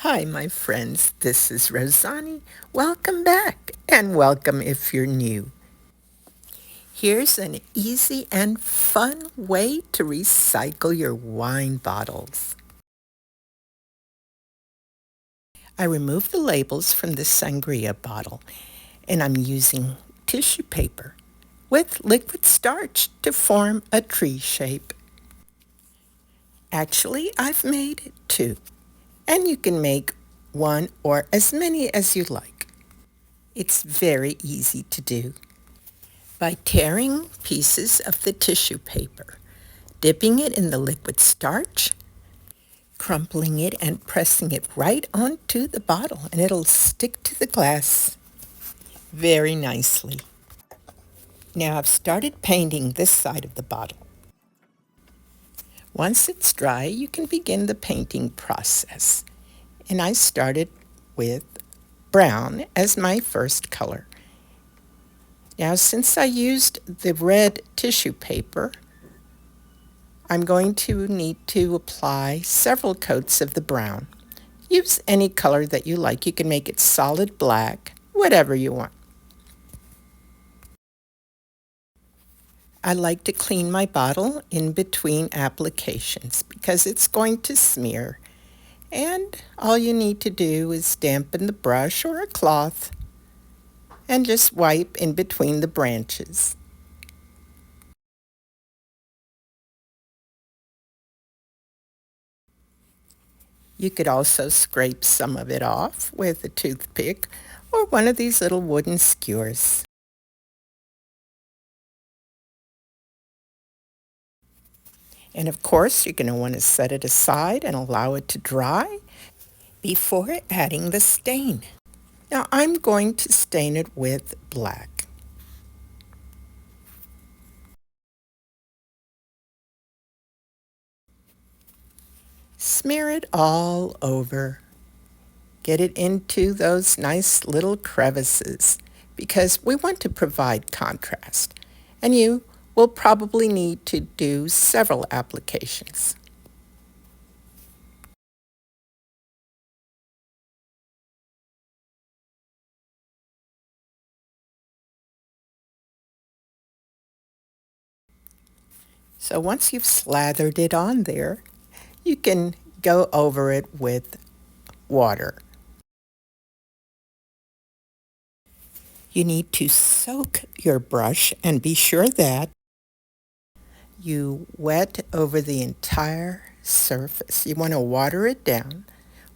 Hi, my friends. This is Rozani. Welcome back, and welcome if you're new. Here's an easy and fun way to recycle your wine bottles. I removed the labels from the sangria bottle, and I'm using tissue paper with liquid starch to form a tree shape. Actually, I've made two, and you can make one or as many as you like. It's very easy to do. By tearing pieces of the tissue paper, dipping it in the liquid starch, crumpling it and pressing it right onto the bottle, and it'll stick to the glass very nicely. Now I've started painting this side of the bottle. Once it's dry, you can begin the painting process. And I started with brown as my first color. Now, since I used the red tissue paper, I'm going to need to apply several coats of the brown. Use any color that you like. You can make it solid black, whatever you want. I like to clean my bottle in between applications because it's going to smear. And all you need to do is dampen the brush or a cloth and just wipe in between the branches. You could also scrape some of it off with a toothpick or one of these little wooden skewers. And of course, you're going to want to set it aside and allow it to dry before adding the stain. Now I'm going to stain it with black. Smear it all over. Get it into those nice little crevices because we want to provide contrast. And you will probably need to do several applications. So once you've slathered it on there, you can go over it with water. You need to soak your brush and be sure that you wet over the entire surface. You want to water it down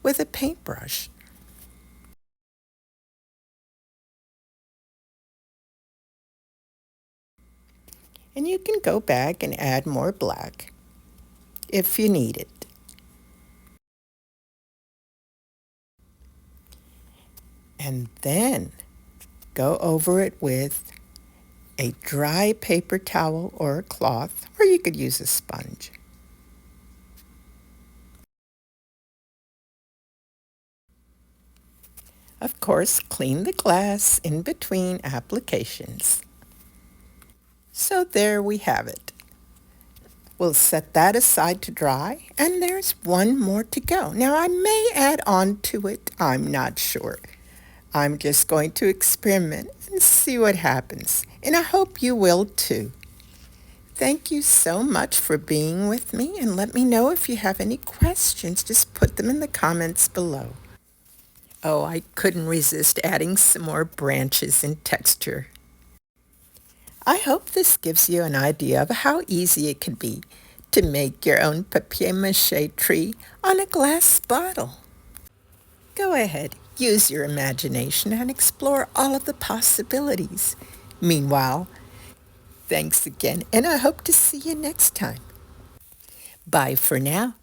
with a paintbrush. And you can go back and add more black if you need it. And then go over it with a dry paper towel or a cloth, or you could use a sponge. Of course, clean the glass in between applications. So there we have it. We'll set that aside to dry, and there's one more to go. Now I may add on to it, I'm not sure. I'm just going to experiment and see what happens, and I hope you will too. Thank you so much for being with me, and let me know if you have any questions. Just put them in the comments below. Oh, I couldn't resist adding some more branches and texture. I hope this gives you an idea of how easy it can be to make your own papier mâché tree on a glass bottle. Go ahead, use your imagination and explore all of the possibilities. Meanwhile, thanks again, and I hope to see you next time. Bye for now.